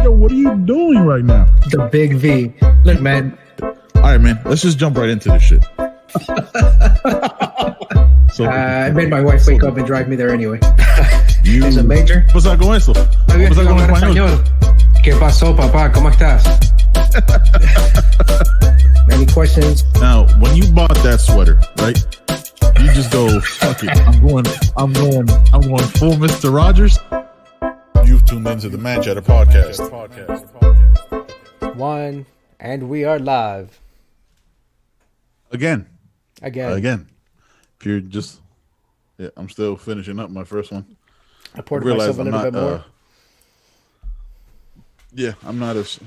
Yo, what are you doing right now? The big V. Look, man. All right, man. Let's just jump right into this shit. I made my wife wake up and drive me there anyway. You... It's a major. Pasó con eso? Muy bien, Pasó con hablar español? ¿Qué pasó, papá? ¿Cómo estás? Any questions? Now, when you bought that sweater, right? You just go, fuck it. I'm going full Mr. Rogers. You've tuned into the Man Chatter podcast. One, and we are live. Again. If you're just, yeah, I'm still finishing up my first one. I poured myself a little bit more. Yeah, I'm not as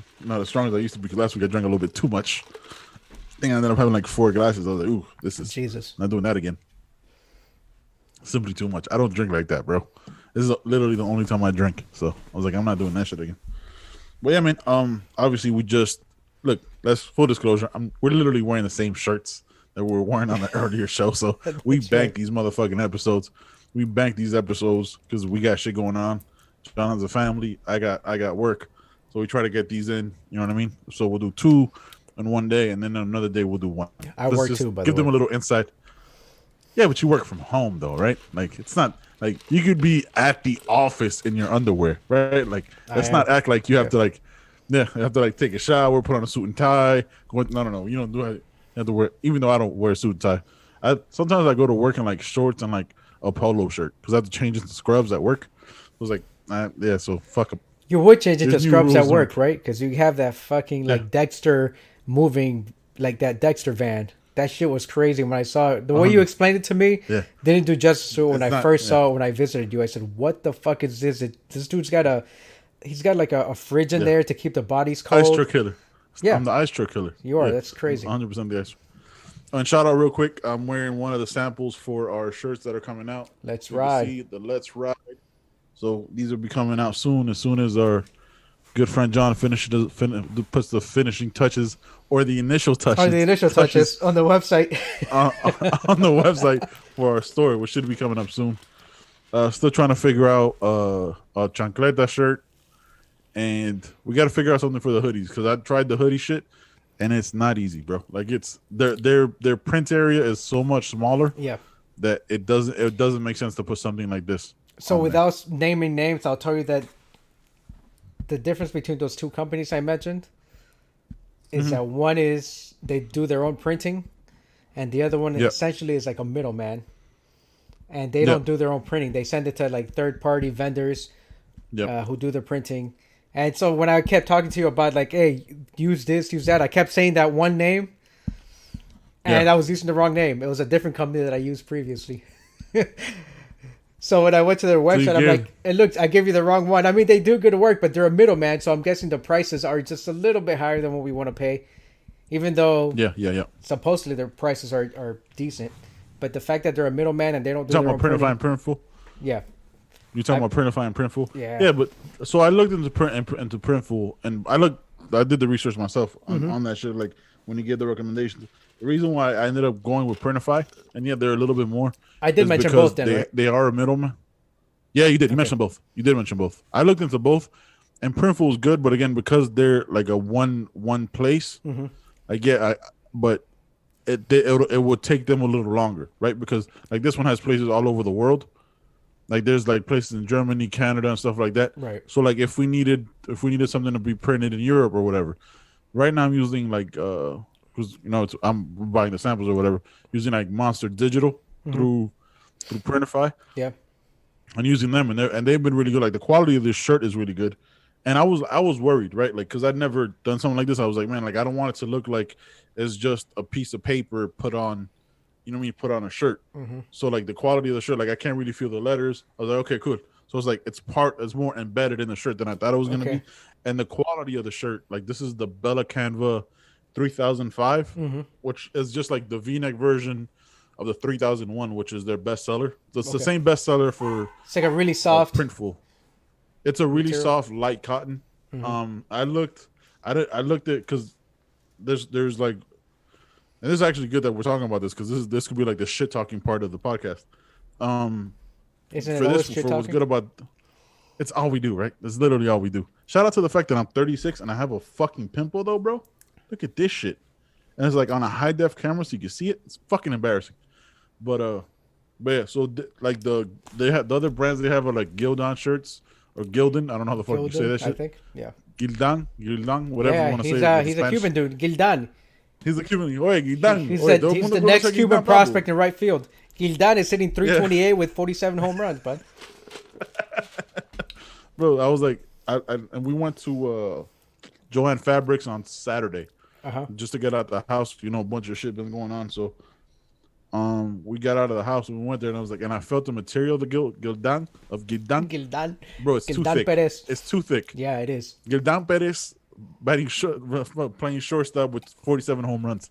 strong as I used to be, because last week I drank a little bit too much. I think I ended up having like 4 glasses. I was like, ooh, this is Jesus. Not doing that again. Simply too much. I don't drink like that, bro. This is literally the only time I drink. So I was like, I'm not doing that shit again. But yeah, man, obviously we just, look, let's full disclosure. We're literally wearing the same shirts that we were wearing on the earlier show. So we banked these motherfucking episodes. We banked these episodes because we got shit going on. John has a family. I got work. So we try to get these in, you know what I mean? So we'll do 2 in one day, and then another day we'll do 1. I work too, by the way. Give them a little insight. Yeah, but you work from home though, right? Like, it's not like you could be at the office in your underwear, right? Like, let's not act like you have to like, yeah, you have to like take a shower, put on a suit and tie. No. You don't do it. You have to wear, even though I don't wear a suit and tie. Sometimes I go to work in like shorts and like a polo shirt because I have to change into scrubs at work. I was like, yeah, so fuck them. You would change it to scrubs at work, right? Because you have that fucking like Dexter moving, like that Dexter van. That shit was crazy when I saw it. The way you explained it to me didn't do justice to it when I first saw it when I visited you. I said, what the fuck is this? This dude's got like a fridge in there to keep the bodies cold. Ice truck killer. Yeah. I'm the ice truck killer. You are. That's crazy. 100% the ice. And shout out real quick. I'm wearing one of the samples for our shirts that are coming out. Let's ride. See the Let's Ride. So these will be coming out soon as our good friend John puts the finishing touches or the initial touches. On the initial touches on the website. On the website for our store, which should be coming up soon. Still trying to figure out a chancleta shirt. And we got to figure out something for the hoodies, because I tried the hoodie shit and it's not easy, bro. Like, it's their print area is so much smaller that it doesn't make sense to put something like this. So without naming names, I'll tell you that the difference between those 2 companies I mentioned is that one is they do their own printing, and the other one essentially is like a middleman, and they don't do their own printing. They send it to like third-party vendors who do the printing. And so when I kept talking to you about like, hey, use this, use that, I kept saying that one name, and I was using the wrong name. It was a different company that I used previously. So when I went to their website, I'm like, I gave you the wrong one. I mean, they do good work, but they're a middleman, so I'm guessing the prices are just a little bit higher than what we want to pay, even though supposedly their prices are decent. But the fact that they're a middman and they don't do their own printing. Talking about Printify and Printful? Yeah. You talking about Printify and Printful? Yeah. Yeah, but so I looked into Printful, and I did the research myself on that shit. Like, when you give the recommendations, the reason why I ended up going with Printify, and they're a little bit more. I did mention both then, right? They are a middleman. Yeah, you did. You mentioned both. You did mention both. I looked into both, and Printful is good, but again, because they're like a one place, but it would take them a little longer, right? Because like this one has places all over the world. Like, there's like places in Germany, Canada, and stuff like that. Right. So like if we needed something to be printed in Europe or whatever, right now I'm using like because I'm buying the samples or whatever, using like Monster Digital through Printify. Yeah. And using them, and they've been really good. Like, the quality of this shirt is really good. And I was worried, right? Like, because I'd never done something like this. I was like, man, like, I don't want it to look like it's just a piece of paper put on, put on a shirt. So like the quality of the shirt, like, I can't really feel the letters. I was like, okay, cool. So it's like it's more embedded in the shirt than I thought it was gonna be. And the quality of the shirt, like, this is the Bella Canva 3005, which is just like the V-neck version of the 3001, which is their bestseller. So it's the same bestseller for. It's like a really soft Printful. It's a really soft, light cotton. I looked at because there's like, and this is actually good that we're talking about this, because this could be like the shit talking part of the podcast. Isn't it always shit talking? What's good about It's all we do, right? That's literally all we do. Shout out to the fact that I'm 36 and I have a fucking pimple though, bro. Look at this shit. And it's like on a high def camera so you can see it. It's fucking embarrassing. But yeah, so like they have the other brands they have are like Gildan shirts or Gildan. I don't know how the fuck you say that shit. I think. Yeah. Gildan, whatever you want to say. He's a Cuban dude. Gildan. He's a Cuban. Oye, Gildan. He's the next Cuban prospect in right field. Gildan is hitting 328 with 47 home runs, bud. Bro, I was like, and we went to Joanne Fabrics on Saturday, just to get out the house. You know, a bunch of shit been going on, so we got out of the house and we went there, and I was like, and I felt the material of the Gildan. Bro, it's too thick. Perez. It's too thick. Yeah, it is. Gildan Perez playing shortstop with 47 home runs.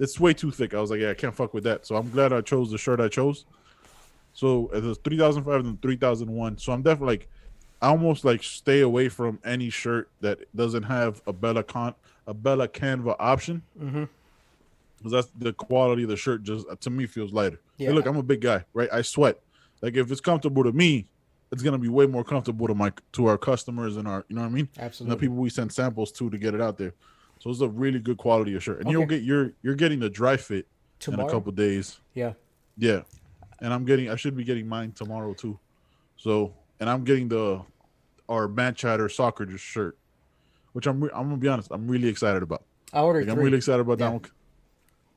It's way too thick. I was like, yeah, I can't fuck with that. So I'm glad I chose the shirt I chose. So it was 3005 and 3001. So I'm definitely like, I almost like stay away from any shirt that doesn't have a Bella Canva option. Mm-hmm. Because that's the quality of the shirt. Just to me feels lighter. Yeah. Hey, look, I'm a big guy, right? I sweat. Like if it's comfortable to me, it's gonna be way more comfortable to our customers and our, you know what I mean? Absolutely. And the people we send samples to get it out there. So it's a really good quality of shirt, and you're getting the dry fit tomorrow? In a couple days. Yeah. And I should be getting mine tomorrow too. So, and I'm getting our Man Chatter soccer shirt, which I'm gonna be honest, I'm really excited about. I ordered 3. I'm really excited about that one.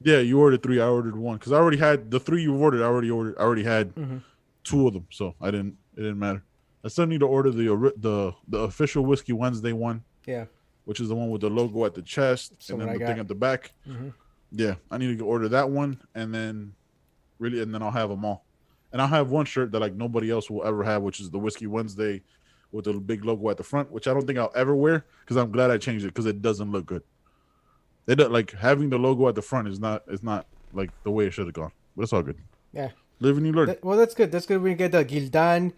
Yeah, you ordered 3. I ordered 1 because I already had the 3 you ordered. I already had 2 of them, so it didn't matter. I still need to order the official Whiskey Wednesday one. Yeah. Which is the one with the logo at the chest and then the thing at the back. Mm-hmm. Yeah, I need to order that one, and then I'll have them all. And I'll have one shirt that like nobody else will ever have, which is the Whiskey Wednesday with the big logo at the front, which I don't think I'll ever wear because I'm glad I changed it because it doesn't look good. They don't, like having the logo at the front is not like the way it should have gone, but it's all good. Yeah, live and you learn. Well, that's good. That's good. We get the Gildan,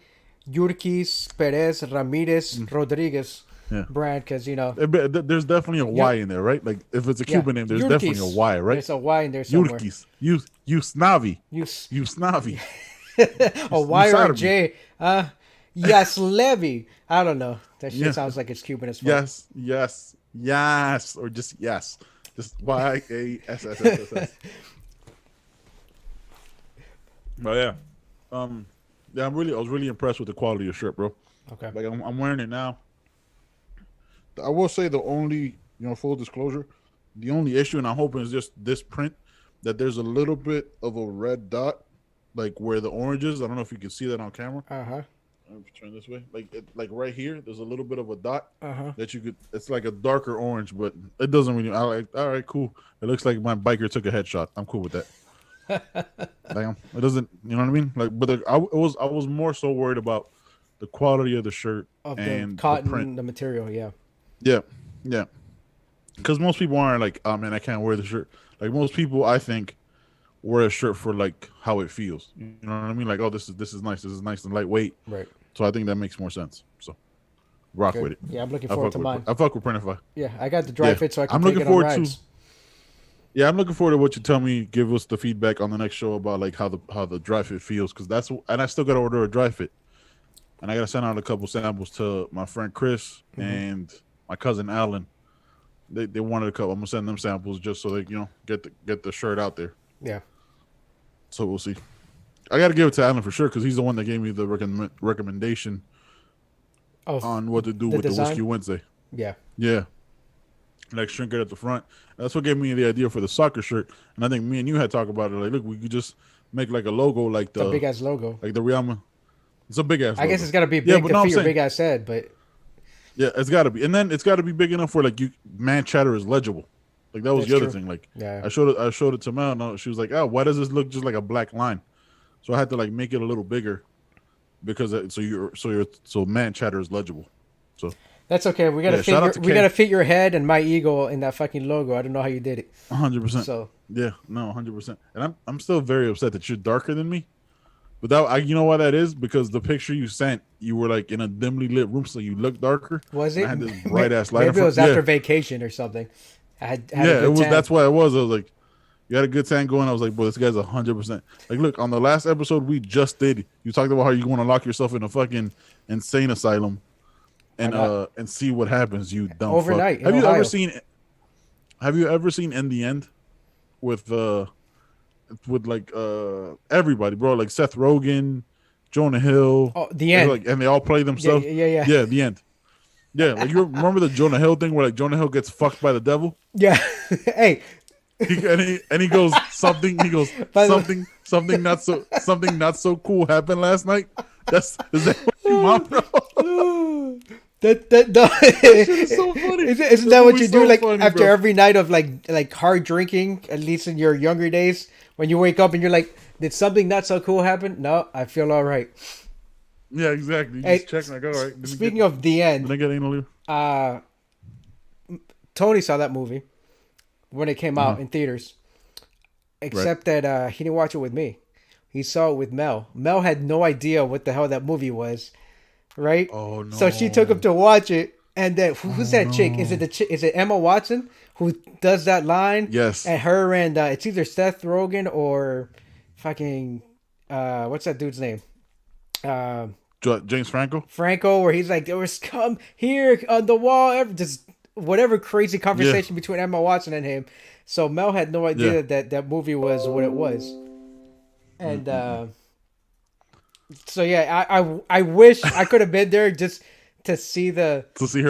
Yurkis, Perez, Ramirez, Rodriguez. Yeah. Brand, because you know there's definitely a Y in there, right? Like if it's a Cuban name, there's definitely a Y, right? There's a Y in there somewhere. Yurkis, Yusnavi, Yusnavi, a Y or a J. Yes, Levy. I don't know. That shit sounds like it's Cuban as fuck. Yes, or just YASSSS. But yeah, I was really impressed with the quality of the shirt, bro. Okay, like I'm wearing it now. I will say the only, full disclosure, the only issue, and I'm hoping is just this print, that there's a little bit of a red dot, like where the orange is. I don't know if you can see that on camera. Let me turn this way. Like right here, there's a little bit of a dot that you could. It's like a darker orange, but it doesn't really. All right, cool. It looks like my biker took a headshot. I'm cool with that. Damn, it doesn't. You know what I mean? Like, but I was more so worried about the quality of the shirt and the cotton, the print, the material. Yeah. Because most people aren't like, oh man, I can't wear the shirt. Like most people, I think, wear a shirt for like how it feels. You know what I mean? Like, oh, this is nice. This is nice and lightweight. Right. So I think that makes more sense. So rock with it. Yeah, I'm looking forward to mine. I fuck with Printify. Yeah, I got the dry fit, so I can I'm take looking it on forward rides. Yeah, I'm looking forward to what you tell me. Give us the feedback on the next show about like how the dry fit feels, because and I still got to order a dry fit, and I got to send out a couple samples to my friend Chris and my cousin Alan. They wanted a couple. I'm gonna send them samples just so they get the shirt out there. Yeah. So we'll see. I got to give it to Alan for sure because he's the one that gave me the recommendation on what to do with the Whiskey Wednesday. Yeah. Like shrink it at the front. That's what gave me the idea for the soccer shirt. And I think me and you had talked about it. Like, look, we could just make like a logo, like the big ass logo, like the Rihanna. It's a big ass. I guess it's got to be big to fit your big ass head, but yeah, it's got to be, and then it's got to be big enough where like Man Chatter is legible. Like that was the other thing. Like I showed it to Mel, and she was like, "Oh, why does this look just like a black line?" So I had to like make it a little bigger because so Man Chatter is legible. So that's okay. We gotta fit your head and my ego in that fucking logo. I don't know how you did it. 100%. So yeah, no, 100%. And I'm still very upset that you're darker than me. But that, you know why that is? Because the picture you sent, you were like in a dimly lit room, so you look darker. Was it? I had this bright ass light. Maybe it was after vacation or something. I had it was. That's why it was. I was like, You had a good time going. I was like, bro, this guy's 100%. Like, look, on the last episode we just did, you talked about how you want to lock yourself in a fucking insane asylum Why not? and see what happens. You dumb fuck. Overnight in Have you ever Ohio. seen? Have you ever seen In the End with like everybody, bro? Like Seth Rogen, Jonah Hill, Oh, the end. like, and they all play Yeah, themselves. yeah. Yeah, the end. Yeah, like you remember the Jonah Hill thing where like Jonah Hill gets fucked by the devil. Yeah. Hey, He goes something. He goes By the something not so cool happened last night. Is that what you want, bro? that no. It's so funny. Isn't that what you do like after every night of like hard drinking? At least in your younger days, when you wake up and you're like, did something not so cool happen? No, I feel all right. Yeah, exactly. You Hey, just check like, all right. Speaking of the end, did I get anal? Tony saw that movie when it came out in theaters. Except that he didn't watch it with me. He saw it with Mel. Mel had no idea what the hell that movie was, right? Oh no! So she took him to watch it, and then who's that chick? Is it Is it Emma Watson who does that line? Yes. And her and it's either Seth Rogen or fucking what's that dude's name? James Franco. Franco, where he's like, there was come here on the wall, just whatever crazy conversation between Emma Watson and him. So Mel had no idea that movie was what it was, and so yeah, I wish I could have been there just to see her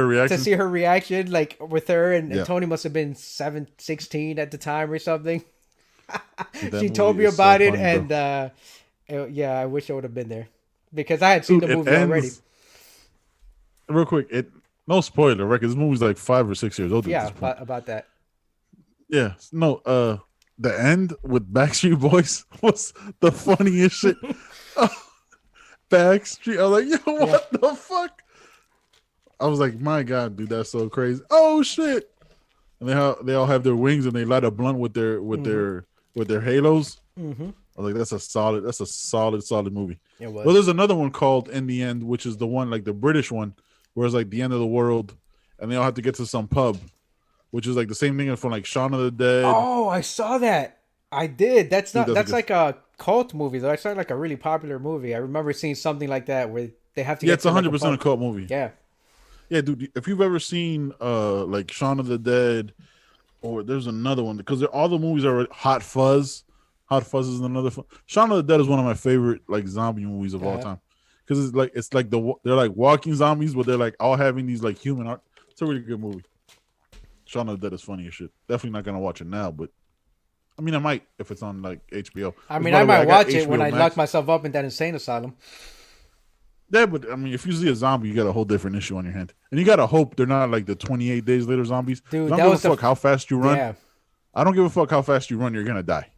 reaction, like with her and Tony must have been 16 at the time or something. She told me about it, and yeah, I wish I would have been there because I had seen the movie already. Real quick, no spoiler, right? This movie's like 5 or 6 years old. Yeah, about that. Yeah, no. The end with Backstreet Boys was the funniest shit. Backstreet, I was like, yo, what the fuck? I was like, my god, dude, that's so crazy. Oh shit! And they all have their wings and they light a blunt with their halos. Mm-hmm. I was like, that's a solid movie. It was. Well, there's another one called In the End, which is the one like the British one, where it's like the end of the world, and they all have to get to some pub. Which is like the same thing from like Shaun of the Dead. Oh, I saw that. I did. That's like a cult movie though. It's not like a really popular movie. I remember seeing something like that where they have to. Yeah, it's 100% a cult movie. Yeah. Yeah, dude. If you've ever seen like Shaun of the Dead, or there's another one because all the movies are Hot Fuzz. Hot Fuzz is another. Shaun of the Dead is one of my favorite like zombie movies of all time because it's like they're like walking zombies, but they're like all having these like human art. It's a really good movie. Shaun of the Dead is funny as shit. Definitely not gonna watch it now, but I mean, I might if it's on like HBO. I mean, I might watch it when I lock myself up in that insane asylum. Yeah, but I mean, if you see a zombie, you got a whole different issue on your hand, and you gotta hope they're not like the 28 days later zombies. Dude, I don't give a fuck how fast you run. Yeah. I don't give a fuck how fast you run. You're gonna die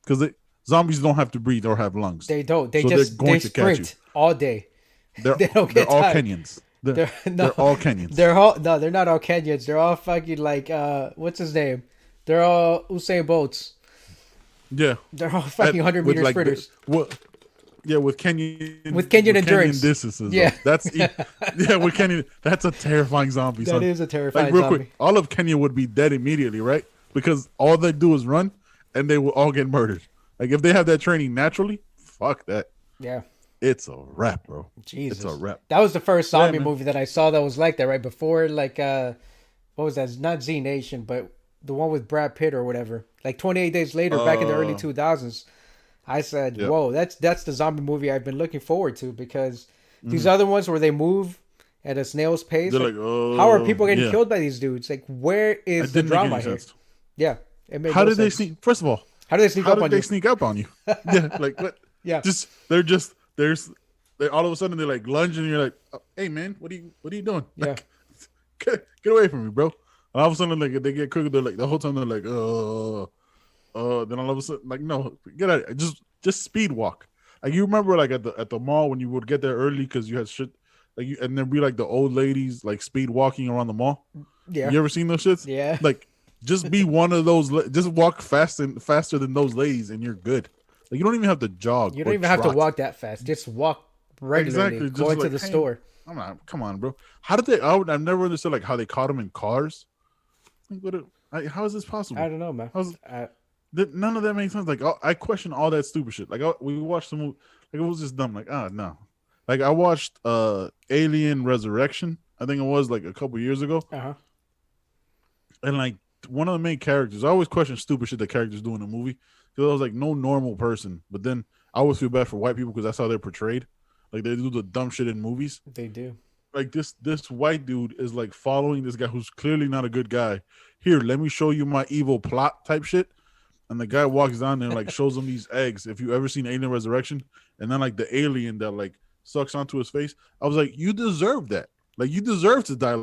because zombies don't have to breathe or have lungs. They don't. They sprint all day. They're all Kenyans. They're all Kenyans. They're not all Kenyans. They're all fucking like what's his name? They're all Usain Bolts. Yeah. They're all fucking 100-meter like sprinters. With Kenyan endurance. Distances. Yeah. With Kenyan. That's a terrifying zombie. That is a terrifying real zombie. Quick, all of Kenya would be dead immediately, right? Because all they do is run and they will all get murdered. Like if they have that training naturally, fuck that. Yeah. It's a wrap, bro. Jesus. It's a wrap. That was the first zombie movie that I saw that was like that, right? Before, like, what was that? Not Z Nation, but the one with Brad Pitt or whatever. Like 28 Days Later, back in the early 2000s. I said, whoa, that's the zombie movie I've been looking forward to because these other ones where they move at a snail's pace. They're how are people getting killed by these dudes? Like, where is the drama here? Yeah. It made how did they sneak? First of all, how did they sneak up on you? How did they sneak up on you? Yeah, like what? Yeah. They all of a sudden they're like lunge and you're like, oh, hey man, what are you doing? Yeah. Like, get away from me, bro. And all of a sudden like they get cooked, they're like the whole time they're like, then all of a sudden like no, get out of here. Just speed walk. Like you remember like at the mall when you would get there early because you had shit like and there'd be like the old ladies like speed walking around the mall. Yeah. You ever seen those shits? Yeah. Like just be one of those. Just walk faster than those ladies, and you're good. Like you don't even have to jog. You don't even have to walk that fast. Just walk regularly. Exactly. Go into the store. Come on, bro. How did they? I've never understood like how they caught them in cars. Like, how is this possible? I don't know, man. None of that makes sense. Like I question all that stupid shit. Like we watched the movie, like it was just dumb. Like no, like I watched Alien Resurrection. I think it was like a couple years ago, Uh-huh. and like one of the main characters, I always question stupid shit that characters do in a movie because I was like no normal person. But then I always feel bad for white people because that's how they're portrayed. Like they do the dumb shit in movies. They do. Like this white dude is like following this guy who's clearly not a good guy. Here, let me show you my evil plot type shit. And the guy walks down there and like shows him these eggs. If you ever seen Alien Resurrection, and then like the alien that like sucks onto his face, I was like, you deserve that. Like you deserve to die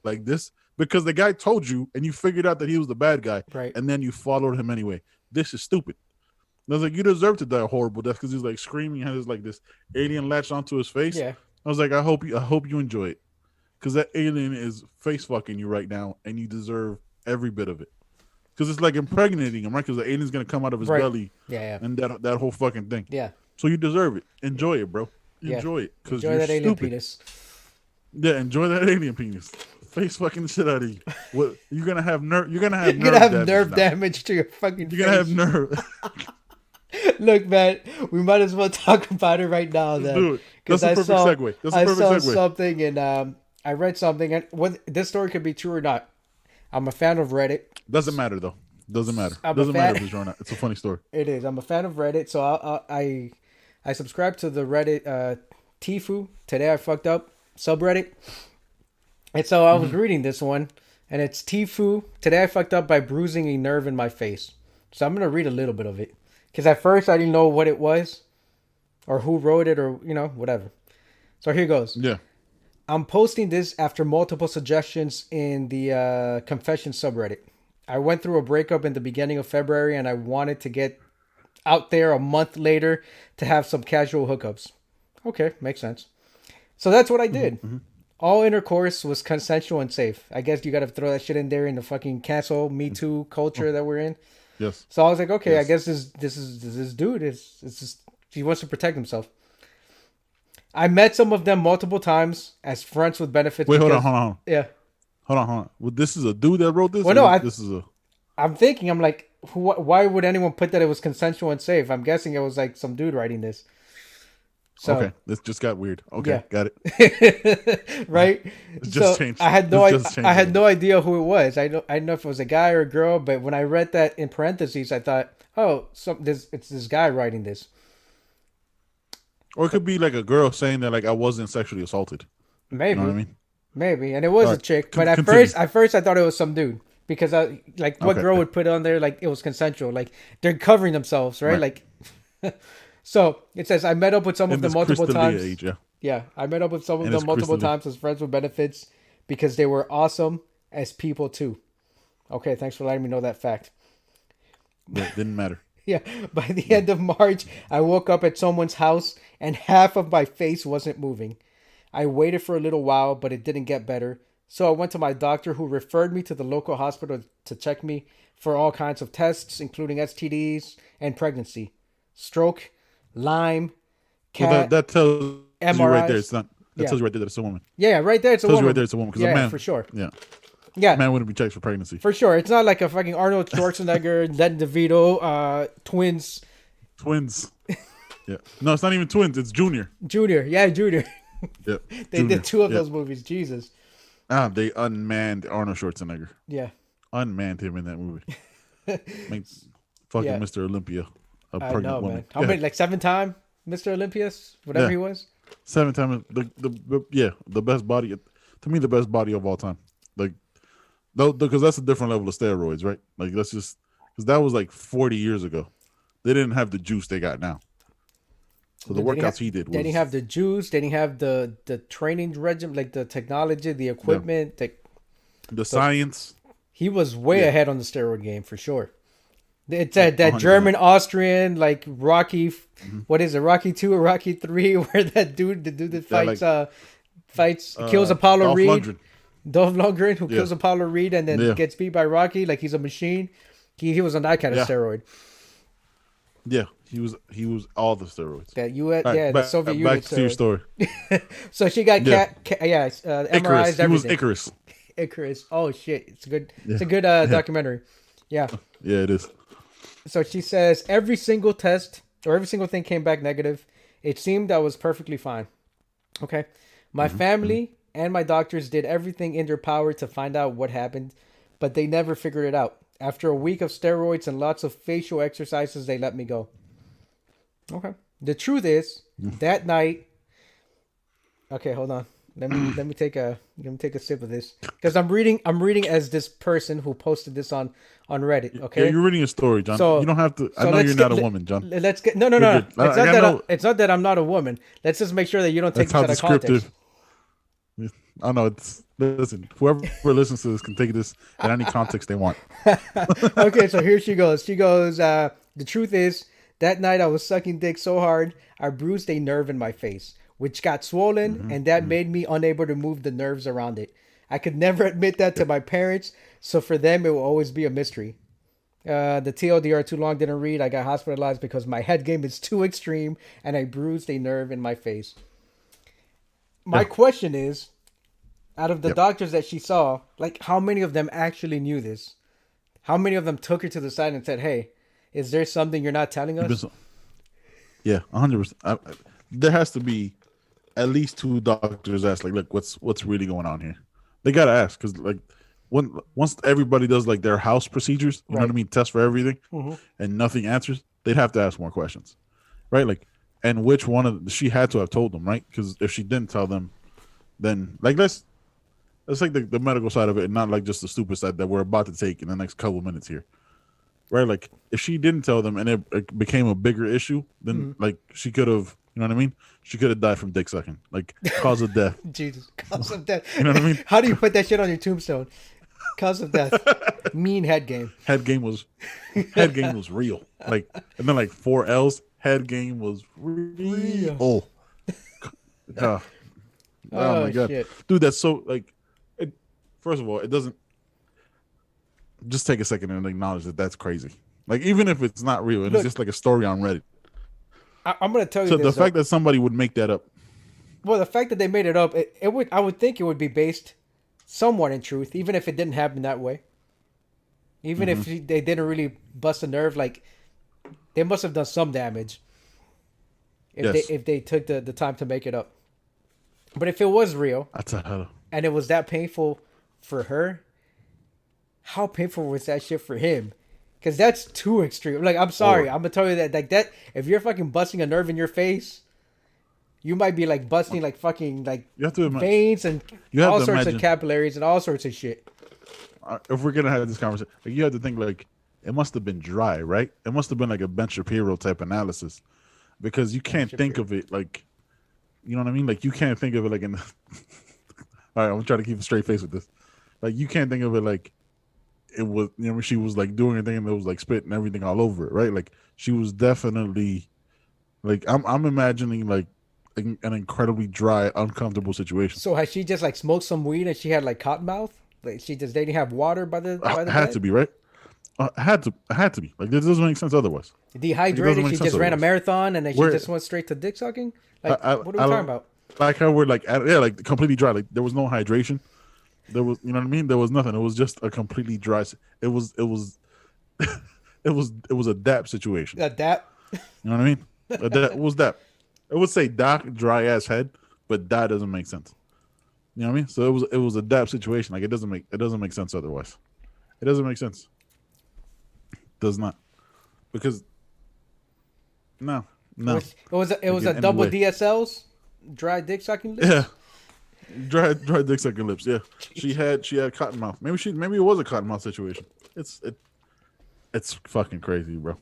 like this because the guy told you, and you figured out that he was the bad guy, Right. and then you followed him anyway. This is stupid. And I was like, you deserve to die a horrible death because he's like screaming, and has like this alien latched onto his face. Yeah. I was like, I hope you enjoy it because that alien is face fucking you right now, and you deserve every bit of it. Because it's like impregnating him, right? Because the alien's gonna come out of his belly, Yeah. and that whole fucking thing. Yeah. So you deserve it. Enjoy it, bro. Yeah. Enjoy it. Because Enjoy you're that alien stupid. penis. Yeah, enjoy that alien penis. Face fucking the shit out of you. What you're gonna have nerve? You're gonna have You're gonna have damage nerve now. damage to your fucking You're gonna have face. nerve. Look, man, we might as well talk about it right now. Let's Then, do it. That's a perfect segue. That's a I perfect saw segue. something, and I read something, and this story could be true or not. I'm a fan of Reddit. Doesn't matter though. Doesn't matter. I'm a Doesn't matter fan- if it's true or not. It's a funny story. It is. I'm a fan of Reddit, so I subscribe to the Reddit Tifu. Today I fucked up subreddit, and so I was reading this one, and it's Tifu. Today I fucked up by bruising a nerve in my face. So I'm gonna read a little bit of it, because at first I didn't know what it was, or who wrote it, or whatever. So here goes. Yeah. I'm posting this after multiple suggestions in the confession subreddit. I went through a breakup in the beginning of February, and I wanted to get out there a month later to have some casual hookups. Okay, makes sense. So that's what I did. All intercourse was consensual and safe. I guess you got to throw that shit in there in the fucking cancel Me Too culture that we're in. Yes. So I was like, okay, Yes. I guess this dude is just he wants to protect himself. I met some of them multiple times as friends with benefits. Wait, hold because- on. Yeah. Hold on. Well, this is a dude that wrote this. Well, no, this is a. I'm thinking, I'm like, why would anyone put that it was consensual and safe? I'm guessing it was like some dude writing this. So, Okay, this just got weird. Okay, Yeah. got it. right? just changed. I had no This idea. just changed I had it. no idea who it was. I don't know if it was a guy or a girl, but when I read that in parentheses, I thought, oh, it's this guy writing this. Or it could be like a girl saying that like I wasn't sexually assaulted. Maybe, You know what I mean? maybe, and it was a Alright, chick. But at continue. first I thought it was some dude because I like what Okay. girl would put on there like it was consensual, like they're covering themselves, right? Like, so it says I met up with some In of them this multiple Crystalia times. age, yeah. Yeah, I met up with some of And them it's multiple Crystalia. times as friends with benefits because they were awesome as people too. Okay, thanks for letting me know that fact. Yeah, didn't matter. Yeah, by the end of March, I woke up at someone's house and half of my face wasn't moving. I waited for a little while, but it didn't get better. So I went to my doctor who referred me to the local hospital to check me for all kinds of tests, including STDs and pregnancy, stroke, Lyme, Well, cat. that tells you right there. MRIs. It's not. That Yeah. tells you right there that it's a woman. Yeah, right there it's a Tells you woman. right there it's a woman. Because Yeah, a man, for sure. Yeah, Yeah, a man wouldn't be checked for pregnancy. for sure. It's not like a fucking Arnold Schwarzenegger, Len DeVito, twins, Twins. Yeah. No, it's not even twins. It's Junior. Junior. Yeah, Junior. Yeah. They Junior. did two of Yeah. those movies. Jesus. They unmanned Arnold Schwarzenegger. Yeah. Unmanned him in that movie. Makes fucking Yeah. Mr. Olympia a I pregnant know, woman. man. How Yeah. many? Like 7-time Mr. Olympius, whatever Yeah. he was. 7 times the best body, to me, the best body of all time. Like, though, because that's a different level of steroids, right? Like, that's just because that was like 40 years ago. They didn't have the juice they got now. So the They didn't workouts have- he did was They didn't have the juice. They didn't have the training regimen, like the technology, the equipment. the science. He was way Yeah. ahead on the steroid game for sure. It's that 100%. German Austrian like Rocky, what is it, Rocky 2 or Rocky 3, where the dude that fights kills Apollo Dolph Reed, Lundgren. Dolph Lundgren, who Yeah. kills Apollo Reed and then Yeah. gets beat by Rocky like he's a machine. He was on that kind of Yeah. steroid. Yeah, he was all the steroids. That U.S. All right, yeah, the Soviet Union back to your steroid. story. So she got Yeah. MRIs, Icarus. He was everything. Icarus. Icarus. Oh shit, it's a good Yeah. documentary. Yeah. Yeah, it is. So she says every single test or every single thing came back negative. It seemed I was perfectly fine. Okay. My family and my doctors did everything in their power to find out what happened, but they never figured it out. After a week of steroids and lots of facial exercises, they let me go. Okay. The truth is, that night. Okay, hold on. Let me take a sip of this because I'm reading as this person who posted this on Reddit. Okay. Yeah, you're reading a story, John. So you don't have to. I know you're not a woman, John. Let's get no. You're It's good. not that. It's not that I'm not a woman. Let's just make sure that you don't take That's this how out of descriptive. context. I know. Listen. Whoever listens to this can take this in any context they want. Okay, so here she goes. She goes. The truth is, that night I was sucking dick so hard I bruised a nerve in my face, which got swollen, and that made me unable to move the nerves around it. I could never admit that to my parents, so for them it will always be a mystery. The TLDR too long didn't read. I got hospitalized because my head game is too extreme, and I bruised a nerve in my face. My question is, out of the doctors that she saw, like how many of them actually knew this? How many of them took her to the side and said, "Hey, is there something you're not telling us?" Yeah, 100%. There has to be at least 2 doctors ask, like, look, what's really going on here? They gotta ask because, like, once everybody does like their house procedures, you know what I mean, test for everything, and nothing answers, they'd have to ask more questions, right? Like, and which one of she had to have told them, right? Because if she didn't tell them, then like let's like the medical side of it, and not like just the stupid side that we're about to take in the next couple minutes here. Right, like if she didn't tell them and it became a bigger issue, then like she could have, you know what I mean? She could have died from dick sucking, like cause of death. Jesus, cause of death. You know what I mean? How do you put that shit on your tombstone? Cause of death. Mean head game. Head game was real. Like, and then like 4 L's. Head game was real. Oh my god, shit. dude, that's so like. First of all, it doesn't. Just take a second and acknowledge that that's crazy. Like, even if it's not real, it's just like a story on Reddit. I'm gonna tell you. So this, the fact that somebody would make that up. Well, the fact that they made it up, I would think it would be based somewhat in truth, even if it didn't happen that way. Even if they didn't really bust a nerve, like they must have done some damage. If they took the time to make it up. But if it was real, and it was that painful for her, how painful was that shit for him? Because that's too extreme. Like, I'm sorry, I'm gonna tell you that, like that. If you're fucking busting a nerve in your face, you might be like busting like fucking like veins and all sorts of capillaries and all sorts of shit. If we're gonna have this conversation, like, you have to think like it must have been dry, right? It must have been like a Ben Shapiro type analysis, because you can't think of it like, you know what I mean? Like, you can't think of it like in. All right, I'm trying to keep a straight face with this. Like, you can't think of it like it was, you know, she was like doing a thing and there was like spit and everything all over it, right? Like, she was definitely like, I'm imagining like an incredibly dry, uncomfortable situation. So has she just like smoked some weed and she had like cotton mouth? Like, they didn't have water by the had bed? to be, right? Had to be. Like, this doesn't make sense otherwise. Dehydrated, she just ran a marathon and then she just went straight to dick sucking? Like, what are we talking about? Like how we're like, like completely dry. Like, there was no hydration. There was, you know what I mean? There was nothing. It was just a completely dry. It was a DAP situation. A DAP? You know what I mean? What was DAP? I would say doc, dry ass head, but that doesn't make sense. You know what I mean? So it was a DAP situation. Like, it doesn't make sense otherwise. It doesn't make sense. It does not. Because no. It was a double DSLs, dry dick sucking lips? Yeah. Dry dick sucking lips. Yeah, she had cotton mouth. Maybe it was a cotton mouth situation. It's fucking crazy, bro.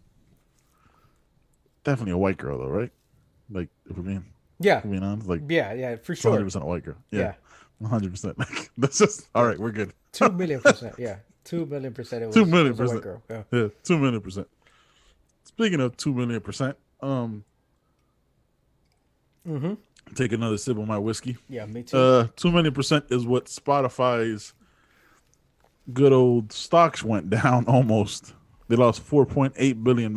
Definitely a white girl though, right? Like, if we're being honest, like, yeah, for sure, 100% a white girl. Yeah, 100%. Like, that's just all right. We're good. 2 million%. Yeah, 2 million%. It was 2 million it was a white percent. girl. Yeah, 2 million%. Speaking of 2 million%, take another sip of my whiskey. Yeah, me too. 2 million% is what Spotify's good old stocks went down almost. They lost $4.8 billion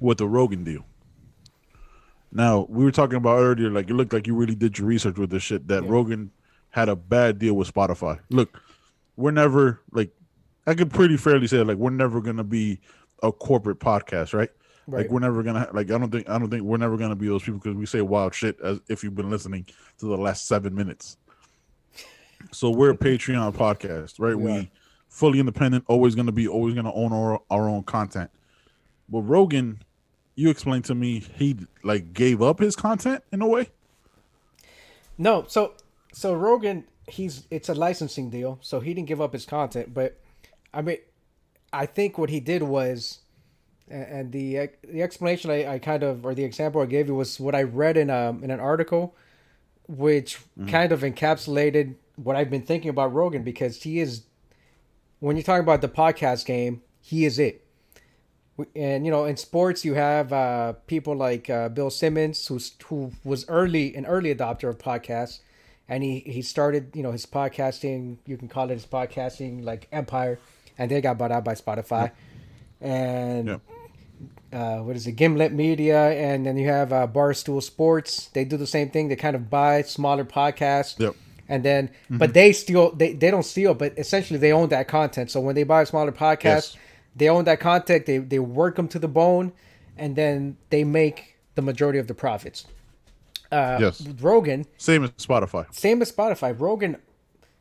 with the Rogan deal. Now, we were talking about earlier, like, it looked like you really did your research with this shit, that Rogan had a bad deal with Spotify. Look, we're never, like, I could pretty fairly say like we're never gonna be a corporate podcast, right? Like Right. we're never gonna like I don't think we're never gonna be those people because we say wild shit as if you've been listening to the last 7 minutes. So we're a Patreon podcast, right? We are. We fully independent, always gonna own our own content. But Rogan, you explained to me he like gave up his content in a way. No, so Rogan, it's a licensing deal, so he didn't give up his content. But I mean, I think what he did was, and the explanation I kind of, or the example I gave you was what I read in an article, which kind of encapsulated what I've been thinking about Rogan, because he is, when you're talking about the podcast game, he is it. And in sports you have people like Bill Simmons, who was an early adopter of podcasts, and he started his podcasting, you can call it his podcasting like empire, and they got bought out by Spotify. And Yeah. what is it, Gimlet Media, and then you have Barstool Sports. They do the same thing. They kind of buy smaller podcasts. Yep. And then, but they don't steal, but essentially they own that content. So when they buy a smaller podcast, Yes. they own that content. They work them to the bone, and then they make the majority of the profits. Yes. Rogan, Same as Spotify. same as Spotify.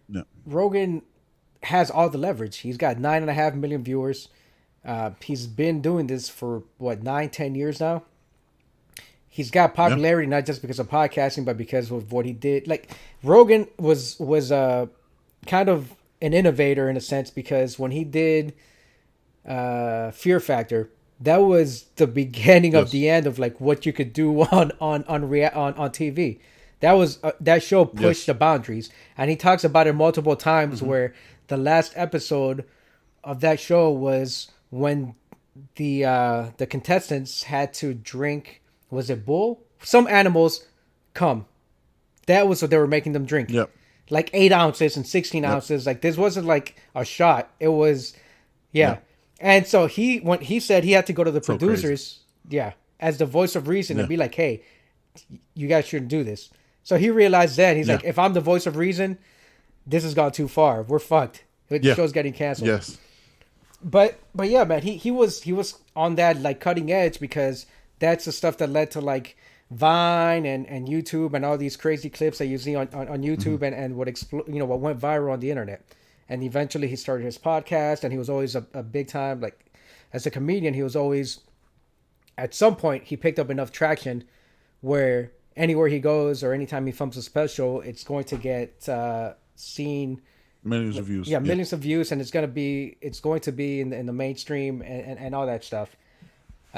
Yeah. Rogan has all the leverage. He's got 9.5 million viewers. He's been doing this for what, 9, 10 years now. He's got popularity not just because of podcasting, but because of what he did. Like Rogan was kind of an innovator in a sense, because when he did Fear Factor, that was the beginning of Yes. the end of like what you could do on TV. That show pushed Yes. the boundaries, and he talks about it multiple times. Where the last episode of that show was when the contestants had to drink, was it bull? Some animals come. That was what they were making them drink. Yep. Like 8 ounces and 16 ounces. Like this wasn't like a shot. It was, yeah. Yep. And so when he said he had to go to the So producers, as the voice of reason, Yeah. and be like, hey, you guys shouldn't do this. So he realized that. He's like, if I'm the voice of reason, this has gone too far. We're fucked. The Yeah. show's getting canceled. Yes. But yeah, man, he was on that like cutting edge, because that's the stuff that led to like Vine and YouTube and all these crazy clips that you see on YouTube and what what went viral on the internet. And eventually he started his podcast, and he was always a big time, like as a comedian, he was always, at some point he picked up enough traction where anywhere he goes or anytime he films a special, it's going to get seen. Millions of views. Yeah, millions of views, and it's going to be in the mainstream and all that stuff.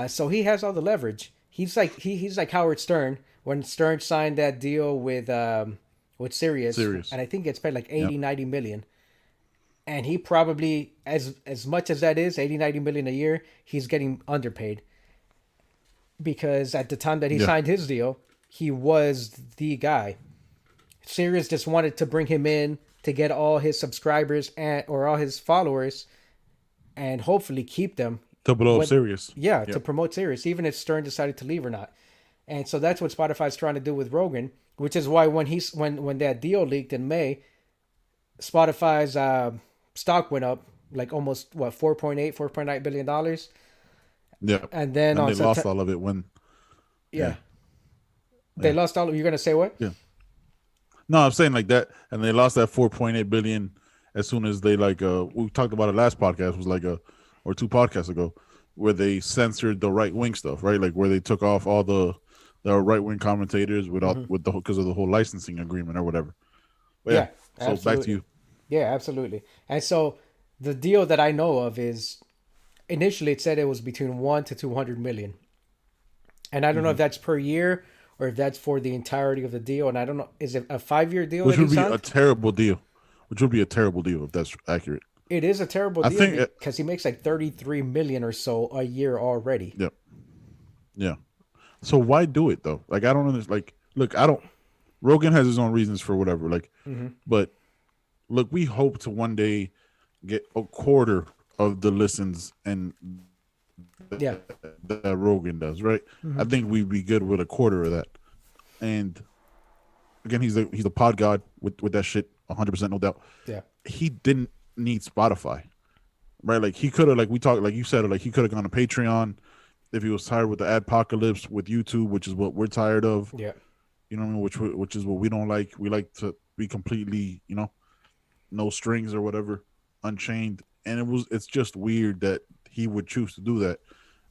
So he has all the leverage. He's like Howard Stern when Stern signed that deal with Sirius, and I think it's paid like 80-90 million. And he probably, as much as that is 80-90 million a year, he's getting underpaid, because at the time that he signed his deal, he was the guy. Sirius just wanted to bring him in to get all his subscribers or all his followers, and hopefully keep them To blow up Sirius. Yeah, to promote Sirius, even if Stern decided to leave or not. And so that's what Spotify's trying to do with Rogan, which is why when that deal leaked in May, Spotify's stock went up like almost 4.9 billion dollars. Yeah. And then they lost all of it when. They lost all of. You're gonna say what? Yeah. No, I'm saying like that, and they lost that 4.8 billion as soon as they we talked about it last podcast, was like or 2 podcasts ago, where they censored the right wing stuff, right? Like where they took off all the right wing commentators because of the whole licensing agreement or whatever. But so absolutely. back to you. Yeah, absolutely. And so the deal that I know of is, initially it said it was between 1 to 200 million, and I don't know if that's per year or if that's for the entirety of the deal. And I don't know, is it a 5-year deal? Which would be a terrible deal. Which would be a terrible deal if that's accurate. It is a terrible deal, think because he makes like 33 million or so a year already. Yep. Yeah. So why do it though? Like I don't understand. Like, look, Rogan has his own reasons for whatever. Like, but look, we hope to one day get a quarter of the listens and that Rogan does, right? I think we'd be good with a quarter of that. And again, he's a pod god with that shit, 100%, no doubt. Yeah. He didn't need Spotify. right? Like he could have, like we talked, like you said, like he could have gone to Patreon if he was tired with the adpocalypse with YouTube, which is what we're tired of. Yeah. You know what I mean? Which is what we don't like. We like to be completely, no strings or whatever, unchained. And it's just weird that he would choose to do that.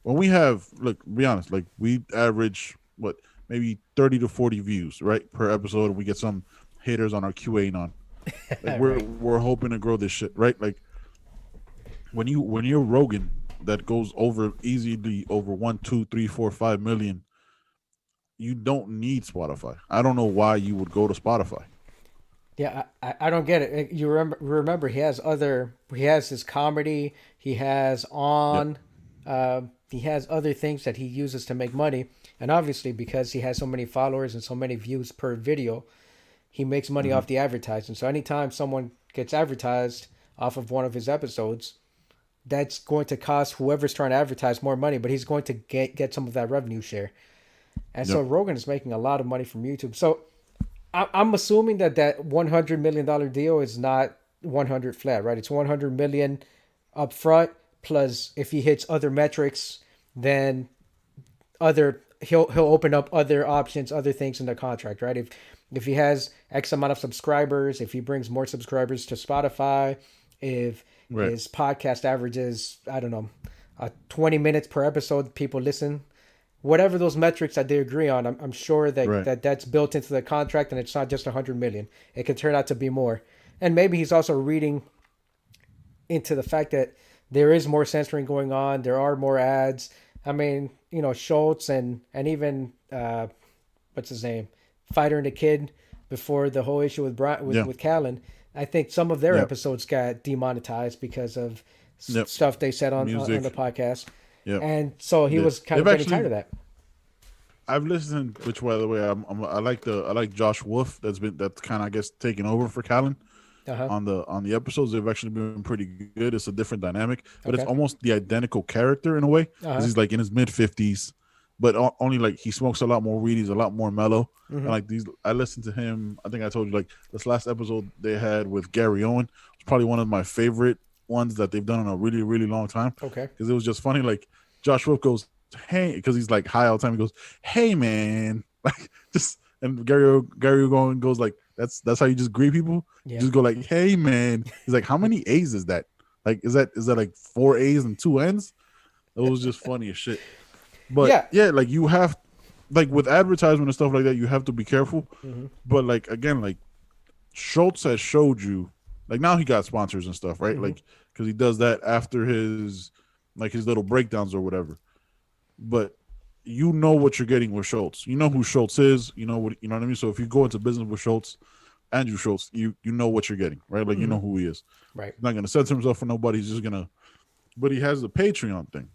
When we have, look, be honest, like we average what, maybe 30 to 40 views, right, per episode, and we get some haters on our QA on. Like Right. we're hoping to grow this shit, right? Like when you're Rogan that goes over easily over 1, 2, 3, 4, 5 million, you don't need Spotify. I don't know why you would go to Spotify. Yeah, I don't get it. You remember he has his comedy, he has Yep. he has other things that he uses to make money, and obviously because he has so many followers and so many views per video, he makes money Hmm. off the advertising. So anytime someone gets advertised off of one of his episodes, that's going to cost whoever's trying to advertise more money, but he's going to get some of that revenue share. And so Yep. Rogan is making a lot of money from YouTube. So I'm assuming that $100 million deal is not 100 flat, right? It's 100 million up front plus if he hits other metrics, then other he'll open up other options, other things in the contract, right? If he has X amount of subscribers, if he brings more subscribers to Spotify, if Right. his podcast averages, I don't know, 20 minutes per episode, people listen, whatever those metrics that they agree on, I'm sure Right. that's built into the contract and it's not just 100 million. It can turn out to be more. And maybe he's also reading into the fact that there is more censoring going on. There are more ads. I mean, Schultz and even what's his name, Fighter and the Kid, before the whole issue with Yeah. with Callan. I think some of their Yep. episodes got demonetized because of Yep. stuff they said on the Music. podcast, Yep. and so he Yeah. was kind They've of getting tired actually. of that. I've listened. Which, by the way, I like Josh Wolf. That's kind of, I guess, taking over for Callan Uh huh. on the episodes. They've actually been pretty good. It's a different dynamic, but it's Okay. almost the identical character in a way Uh because huh. he's like in his mid 50s, but only like he smokes a lot more weed. He's a lot more mellow. And Hmm. like these, I listened to him. I think I told you like this last episode they had with Gary Owen. It's probably one of my favorite ones that they've done in a really really long time Okay. because it was just funny. Like Josh Wolf goes, "Hey," because he's like high all the time. He goes, "Hey man," like just and Gary Owen goes like, "That's how you just greet people." You Yeah. just go like, "Hey man." He's like, "How many A's is that? Like, is that like 4 A's and 2 N's?" It was just funny as shit. But Yeah. yeah, like you have, like with advertisement and stuff like that, you have to be careful. Hmm. But like again, like Schultz has showed you, like now he got sponsors and stuff, right? Hmm. Like because he does that after his little breakdowns or whatever. But you know what you're getting with Schultz. You know who Schultz is. You know what I mean. So if you go into business with Schultz, Andrew Schultz, you know what you're getting, right? Like you Hmm. know who he is. Right. He's not gonna censor himself for nobody. He's just gonna. But he has the Patreon thing.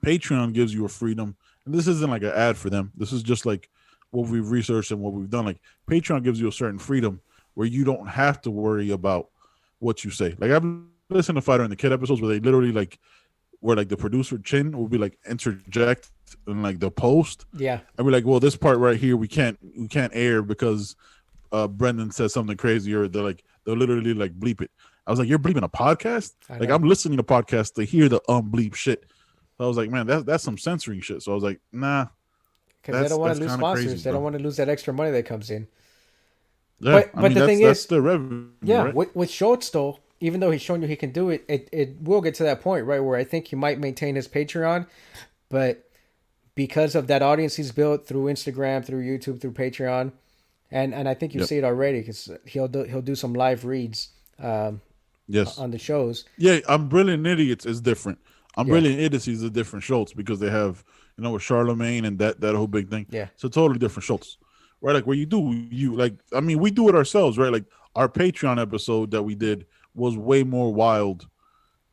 Patreon gives you a freedom, and this isn't like an ad for them. This is just like what we've researched and what we've done. Like Patreon gives you a certain freedom where you don't have to worry about what you say. Like I've listened to Fighter and the Kid episodes where they literally like where like the producer Chin will be like interject in like the post Yeah. and be like, well, this part right here we can't air because Brendan says something crazy or they'll literally like bleep it. I was like, you're bleeping a podcast? I Like know. I'm listening to podcasts to hear the bleep shit. So I was like, man, that's some censoring shit. So I was like, nah, Because they that's don't want that's to lose kind of crazy, sponsors. They don't bro. want to lose that extra money that comes in. Yeah, But I but mean the thing that's is, the revenue, yeah, right? with Schultz though, even though he's shown you he can do it, it will get to that point, right, where I think he might maintain his Patreon, but because of that audience he's built through Instagram, through YouTube, through Patreon, and I think you Yep. see it already because he'll do some live reads Yes. on the shows. Yeah, I'm Brilliant Idiots is different. I'm Yeah, Brilliant Idiots is a different Schultz because they have, with Charlemagne and that whole big thing. yeah, It's a totally different Schultz. Right? Like where you like I mean, we do it ourselves, right? Like our Patreon episode that we did was way more wild.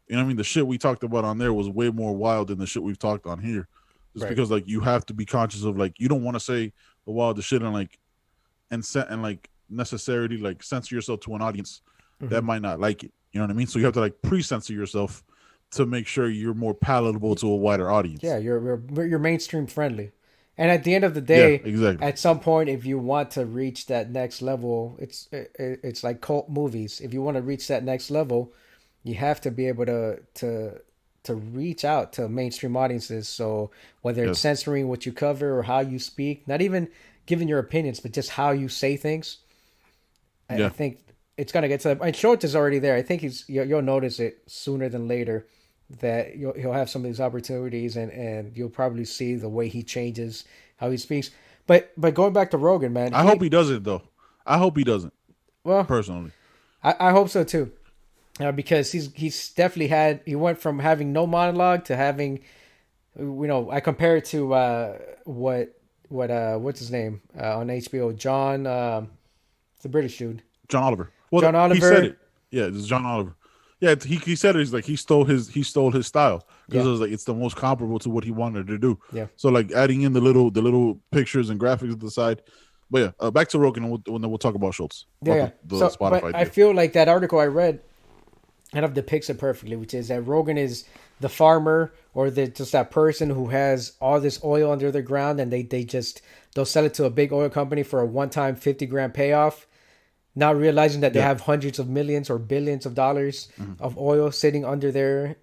You know what I mean? The shit we talked about on there was way more wild than the shit we've talked on here. Just right. because like you have to be conscious of like you don't want to say the wildest shit and like and like necessarily like censor yourself to an audience that Hmm. might not like it. You know what I mean? So you have to like pre-censor yourself to make sure you're more palatable to a wider Yeah, audience. you're mainstream friendly, and at the end of the Yeah, day, exactly. at some point, if you want to reach that next level, it's like cult movies. If you want to reach that next level, You have to be able to reach out to mainstream audiences. So whether it's Yes. censoring what you cover or how you speak, not even giving your opinions, but just how you say things, I Yeah. think it's gonna get to that. And Schultz is already there. I think you'll notice it sooner than later that he'll have some of these opportunities, and you'll probably see the way he changes how he speaks. But going back to Rogan, man, I hope he doesn't though. I hope he doesn't well, personally. I hope so too. Because he's definitely he went from having no monologue to having, I compare it to what's his name on HBO, John, the British dude, John Oliver. Well, John he said Oliver. it. Yeah, it's John Oliver. Yeah, he said it. He's like he stole his style because Yeah, it was like it's the most comparable to what he wanted to do. yeah, So like adding in the little pictures and graphics at the side. But yeah, back to Rogan, and we'll talk about Schultz yeah, about yeah. the So, but Spotify I deal. feel like that article I read kind of depicts it perfectly, which is that Rogan is the farmer or just that person who has all this oil under the ground, and they'll sell it to a big oil company for a one-time 50 grand payoff, not realizing that they Yeah. have hundreds of millions or billions of dollars Mhm. of oil sitting under their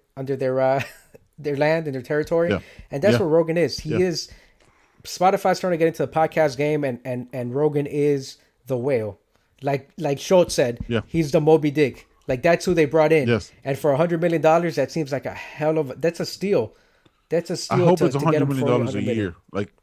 their land and their territory. Yeah. And that's Yeah. what Rogan is. He Yeah. is Spotify's trying to get into the podcast game, and Rogan is the whale. Like Schultz said, Yeah. he's the Moby Dick. Like that's who they brought in. Yes. And for $100 million, that seems like a hell of that's a steal. That's a I steal hope to, it's to get him $100 million for only a 100 million. year. Like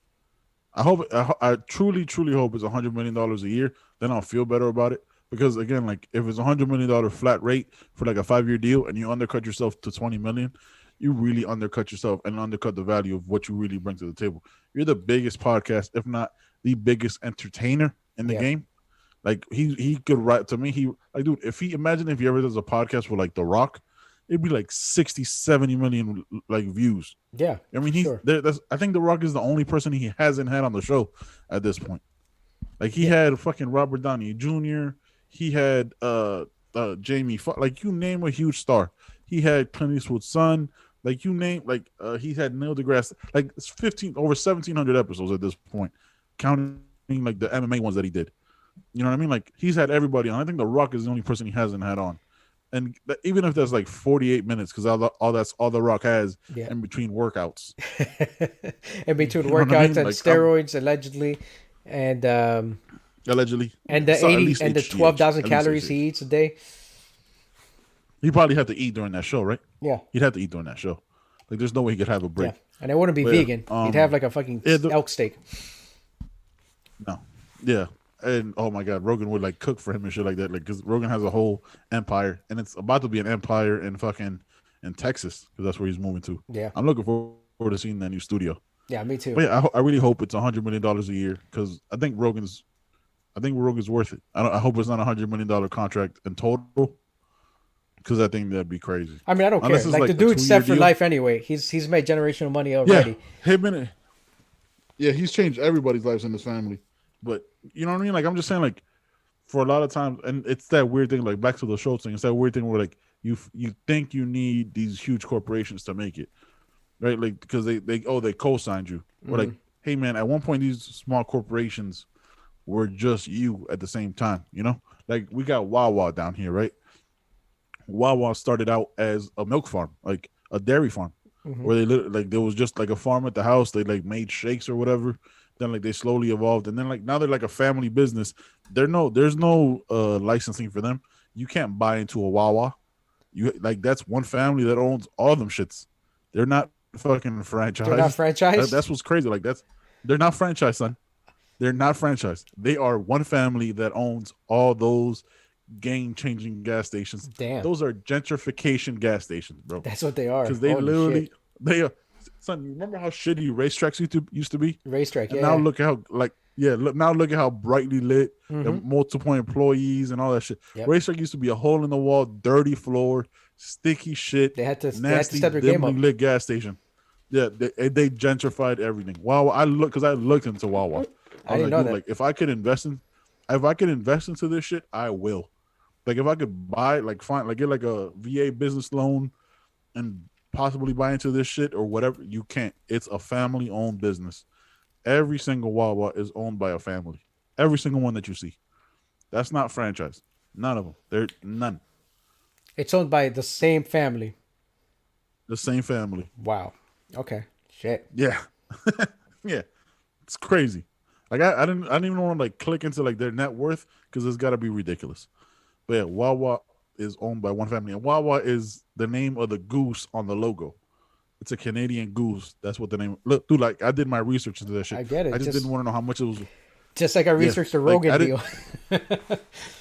I truly hope it's $100 million a year. Then I'll feel better about it. Because again, like if it's $100 million flat rate for like a 5-year deal, and you undercut yourself to 20 million, you really undercut yourself and undercut the value of what you really bring to the table. You're the biggest podcast, if not the biggest entertainer in the Yeah. game. Like he could write to me. He like dude, imagine if he ever does a podcast with like The Rock, it'd be like 60, 70 million like views. Yeah. I mean, For sure. I think The Rock is the only person he hasn't had on the show at this point. Like he Yeah. had fucking Robert Downey Jr. He had Jamie like you name a huge star. He had Clint Eastwood's son. Like you name he had Neil deGrasse. Like it's 15 over 1,700 episodes at this point, counting like the MMA ones that he did. You know what I mean? Like he's had everybody on. I think The Rock is the only person he hasn't had on. And even if that's like 48 minutes, because that's all The Rock has Yeah. in between workouts. In between You know what I workouts mean? and Like, steroids allegedly, and allegedly, the so at 80 least and the HGH, 12,000 at least calories he HGH. eats a day. He probably had to eat during that show, right? Yeah. He'd have to eat during that show. Like, there's no way he could have a break. Yeah. And it wouldn't be But yeah, vegan. He'd have like a fucking elk steak. No, yeah, and oh my god, Rogan would like cook for him and shit like that. Like, because Rogan has a whole empire, and it's about to be an empire in Texas, because that's where he's moving to. Yeah. I'm looking forward to seeing that new studio. Yeah, me too. But yeah, I really hope it's $100 million a year, because I think Rogan's worth it. I hope it's not $100 million contract in total, because I think that'd be crazy. I mean, I don't Unless care. it's Like the a dude's set 2-year for deal. life anyway. He's made generational money already. Yeah, he's changed everybody's lives in his family. But you know what I mean? Like I'm just saying, like for a lot of times, and it's that weird thing. Like back to the Schultz thing, it's that weird thing where like you think you need these huge corporations to make it, right? Like because they co-signed you. We're like, hey man, at one point these small corporations were just you at the same time. You know, like we got Wawa down here, right? Wawa started out as a milk farm, like a dairy farm, where like there was just like a farm at the house. They like made shakes or whatever. Then like they slowly evolved, and then like now they're like a family business. There's no licensing for them. You can't buy into a Wawa. You like that's one family that owns all them shits. They're not fucking franchised. They're not franchised? That's what's crazy. Like they're not franchised, son. They're not franchised. They are one family that owns all those game-changing gas stations. Damn. Those are gentrification gas stations, bro. That's what they are. Because they Holy literally shit. they are. Son, you remember how shitty racetracks used to be? Racetrack, And yeah. now look at how look at how brightly lit and multiple employees and all that shit. Yep. Racetrack used to be a hole in the wall, dirty floor, sticky shit. They had to nasty, step their game dimly up. lit gas station. Yeah, they gentrified everything. Wawa, I looked into Wawa. I didn't know that. Like if I could invest into this shit, I will. Like if I could buy, like get like a VA business loan and possibly buy into this shit or whatever, you can't. It's a family owned business. Every single Wawa is owned by a family. Every single one that you see. That's not franchise. None of them. They're none. It's owned by the same family. The same family. Wow. Okay. Shit. Yeah, yeah, it's crazy. Like I didn't even want to like click into like their net worth because it's got to be ridiculous. But yeah, Wawa is owned by one family, and Wawa is the name of the goose on the logo. It's a Canadian goose. That's what the name. Look, dude, like I did my research into that shit. I get I it. just didn't want to know how much it was. Just like I Yeah, researched the like Rogan I did. deal.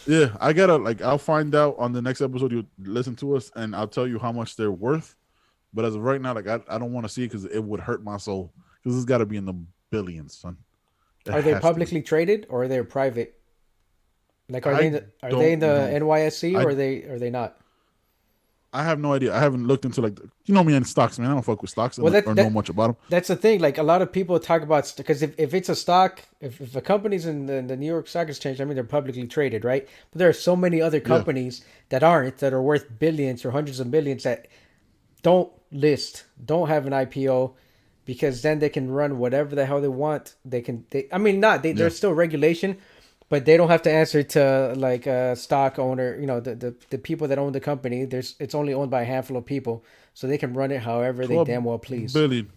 Yeah, I gotta like. I'll find out on the next episode. You listen to us, and I'll tell you how much they're worth. But as of right now, like I don't want to see it because it would hurt my soul. Because it's got to be in the billions, son. It Are they has to be. publicly traded or are they private? Like, I are they in don't the know. NYSE I or are they not? I have no idea. I haven't looked into like you know me and stocks, man. I don't fuck with stocks Well, or know much about them. that's the thing. Like a lot of people talk about because if it's a stock, if a company's in the New York Stock Exchange, I mean they're publicly traded, right? But there are so many other Yeah, companies that aren't that are worth billions or hundreds of millions that don't list, don't have an IPO, because then they can run whatever the hell they want. I mean, not they. yeah. There's still regulation, but they don't have to answer to like a stock owner. You know, the people that own the company. It's only owned by a handful of people, so they can run it however they 12 damn well please. billion.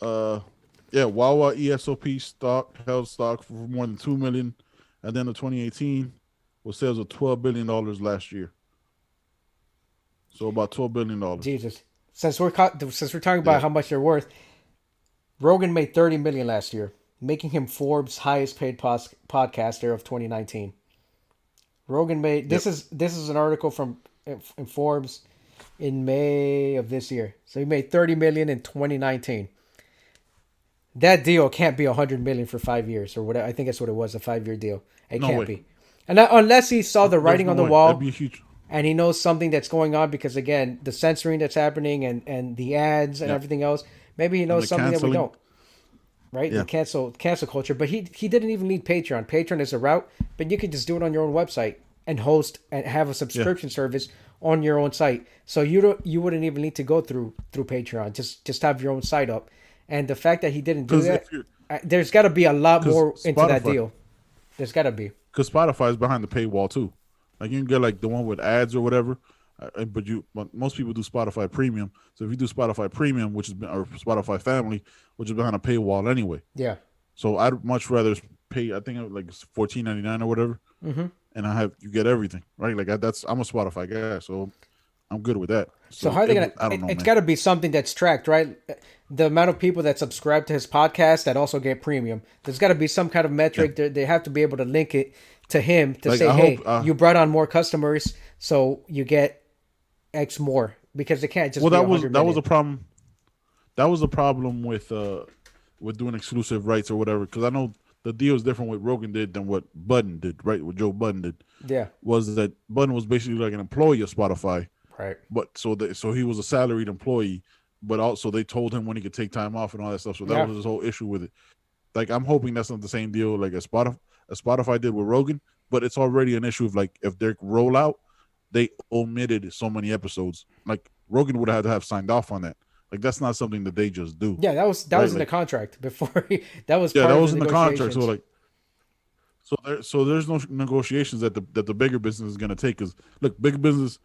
Uh, yeah. Wawa ESOP stock held stock for more than 2 million at the end of 2018, with sales of $12 billion last year. So about $12 billion. Jesus, since we're talking Yeah. about how much they're worth, Rogan made 30 million last year, making him Forbes' highest paid podcaster of 2019. Rogan made Yep. this is an article from in Forbes in May of this year. So he made 30 million in 2019. That deal can't be 100 million for 5 years or whatever. I think that's what it was, a 5-year deal. It No can't way. be. And unless he saw the There's writing no on the way. That'd wall be a huge. and he knows something that's going on because again, the censoring that's happening and the ads and Yeah. everything else, maybe he And knows the something that we canceling. don't. Right? The Yeah. cancel culture. But he didn't even need Patreon. Patreon is a route, but you could just do it on your own website and host and have a Yeah. subscription service on your own site. So you wouldn't even need to go through Patreon. Just have your own site up. And the fact that he didn't do Because that, if you're there's got to be a lot because more into that Spotify deal. There's got to be. because Spotify is behind the paywall too. Like you can get like the one with ads or whatever, but most people do Spotify Premium. So if you do Spotify Premium, or Spotify Family, which is behind a paywall anyway. Yeah. So I'd much rather pay. I think like it's $14.99 or whatever, Mm-hmm. and you get everything right. Like I'm a Spotify guy, so I'm good with that. So So how are they gonna? I don't know, It's man. got to be something that's tracked, right? The amount of people that subscribe to his podcast that also get premium. There's got to be some kind of Yeah. metric. They have to be able to link it to him to Like say, I "Hey, hope. you brought on more customers, so you get X more." Because it can't just Well, be that was 100 that was million. a problem. That was a problem with doing exclusive rights or whatever. Because I know the deal is different what Rogan did than what Budden did. Right, what Joe Budden did Yeah. was that Budden was basically like an employee of Spotify, Right. but so he was a salaried employee, but also they told him when he could take time off and all that stuff. So that Yeah. was his whole issue with it. Like I'm hoping that's not the same deal like Spotify did with Rogan, but it's already an issue of like if their rollout they omitted so many episodes. Like Rogan would have had to have signed off on that. Like that's not something that they just do. Yeah, that Right? was in the Like contract before. That was yeah, part that of was the in the contract. negotiations. So there's no negotiations that the bigger business is gonna take. Because look, big business,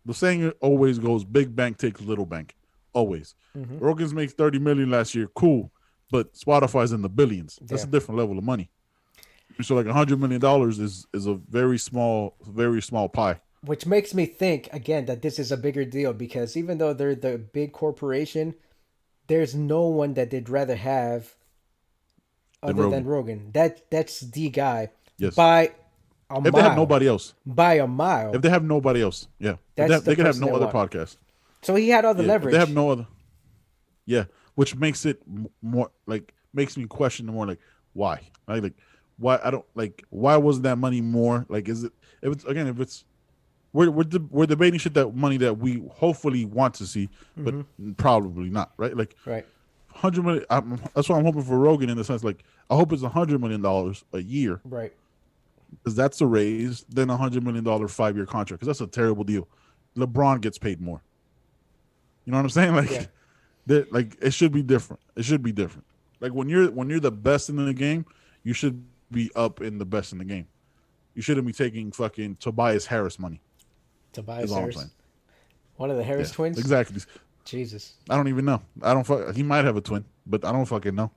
the saying always goes, big bank takes little bank. Always. Hmm. Rogan's makes 30 million last year, cool. But Spotify's in the billions. That's Yeah. a different level of money. So like $100 million is a very small pie. Which makes me think again that this is a bigger deal because even though they're the big corporation, there's no one that they'd rather have Than other than Rogan. Rogan. That's the guy Yes. by a If they have mile. nobody else. By a mile. If they have nobody else. Yeah. That's the They could have person no they other want. podcast. So he had all the Yeah. If leverage. they have no other. Yeah. Which makes it more like makes me question more like why? Right? Like why I don't like why wasn't that money more? Like is it if it's we're debating shit that money that we hopefully want to see, but probably not, right? Like Right. 100 million. That's why I'm hoping for Rogan in the sense like I hope it's $100 million a year Right. because that's a raise than $100 million 5-year contract because that's a terrible deal. LeBron gets paid more. You know what I'm saying? Like, Yeah. like it should be different. It should be different. Like when you're the best in the game, you should be up in the best in the game. You shouldn't be taking fucking Tobias Harris money. Tobias Is all I'm Harris. saying. One of the Harris Yeah, twins? exactly. Jesus. I don't even know. I don't. He might have a twin, but I don't fucking know.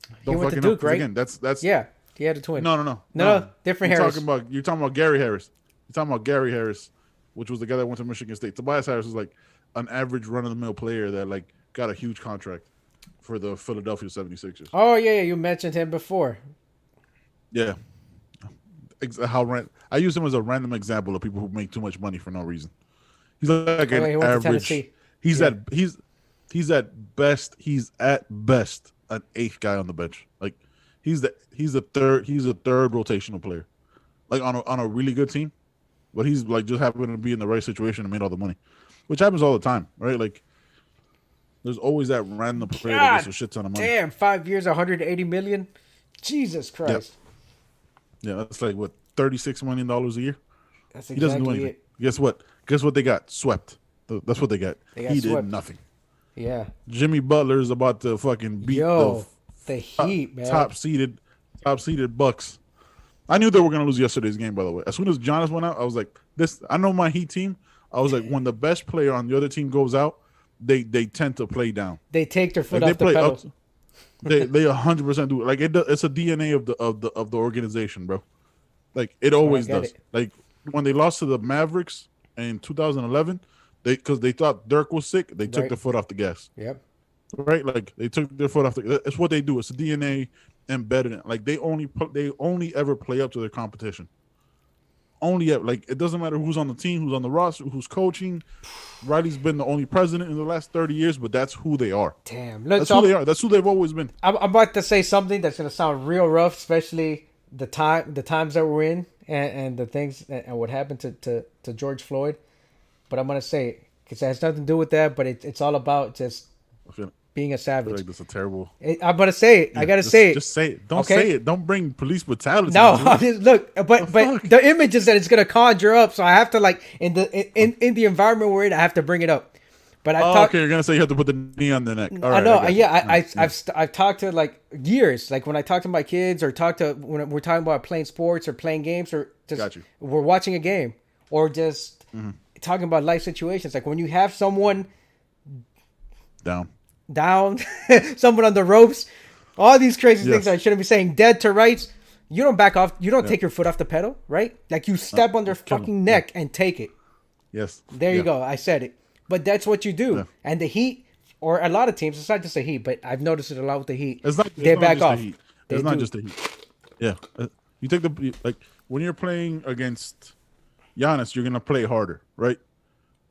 He Don't went to fucking know. Duke, 'Cause right? again, that's Yeah, he had a twin. no. No, different Harris. You're talking about Gary Harris. You're talking about Gary Harris, which was the guy that went to Michigan State. Tobias Harris is like an average run of the mill player that like got a huge contract for the Philadelphia 76ers. Oh, yeah, you mentioned him before. Yeah. I use him as a random example of people who make too much money for no reason. He's like Oh, yeah, he an went to average. Tennessee. He's Yeah. at best. He's at best an eighth guy on the bench. Like he's a third rotational player. Like on a really good team, but he's like just happened to be in the right situation and made all the money, which happens all the time, right? Like there's always that random player that gets a shit ton of money. Damn, 5 years, 180 million. Jesus Christ. Yeah, that's like what $36 million a year. That's He doesn't do exactly anything. it. Guess what they got? Swept. That's what they got. They got He swept. did nothing. Yeah. Jimmy Butler is about to fucking beat The Heat, man. top seeded Bucks. I knew they were gonna lose yesterday's game. By the way, as soon as Giannis went out, I was like, "This." I know my Heat team. I was like, when the best player on the other team goes out, they tend to play down. They take their foot Like, off the pedal. They 100% do it. Like it's a DNA of the organization, bro. Like it always get does. it. Like when they lost to the Mavericks in 2011, because they thought Dirk was sick, they took Right. their foot off the gas. Yep. Right? Like they took their foot off the. It's what they do. It's a DNA embedded in it. Like they only ever play up to their competition. Only ever. Like it doesn't matter who's on the team, who's on the roster, who's coaching. Riley's been the only president in the last 30 years, but that's who they are. Damn. Look, That's so who they are. That's who they've always been. I'm about to say something that's gonna sound real rough, especially the times that we're in, and the things and what happened to George Floyd. But I'm gonna say it because it has nothing to do with that. But it's all about just I feel being a savage. like this is a terrible. I'm gonna say it. I gotta say it. Just say it. Don't Okay? say it. Don't bring police brutality. No, into it. I'm just, look, but fuck? the images that it's gonna conjure up, so I have to like in the environment we're in, I have to bring it up. But Okay, you're gonna say you have to put the knee on the neck. All I right, know, got you. yeah. Nice. I've talked to like years, like when I talk to my kids or talk to when we're talking about playing sports or playing games or just Got you. we're watching a game or just talking about life situations. Like when you have someone down, someone on the ropes, all these crazy things Yes. I shouldn't be saying, dead to rights. You don't back off. You don't take your foot off the pedal, right? Like you step on their kill 'em. fucking neck and take it. Yes. There you Yeah. go. I said it. But that's what you do. Yeah. And the Heat, or a lot of teams, it's not just the Heat, but I've noticed it a lot with the Heat. It's back just off. The heat. They It's not do. just the heat. Yeah. You take like when you're playing against Giannis, you're gonna play harder, right?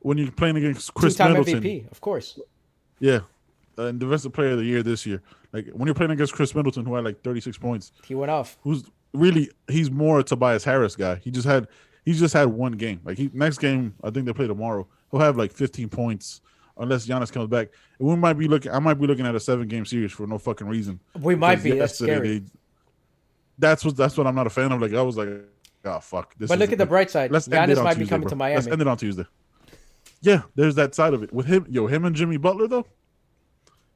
When you're playing against Chris Two-time Middleton, MVP, of course. yeah, and Defensive Player of the Year this year. Like when you're playing against Chris Middleton, who had like 36 points, He went off. he's more a Tobias Harris guy. He just had one game. Like next game, I think they play tomorrow. He'll have like 15 points unless Giannis comes back. And I might be looking at a 7-game series for no fucking reason. We might Because be. That's yesterday scary. that's what I'm not a fan of. Like I was like, oh fuck. But look at the bright side. Let's end it Giannis on might be Tuesday, coming bro. to Miami. Let's end it on Tuesday. Yeah, there's that side of it with him and Jimmy Butler though.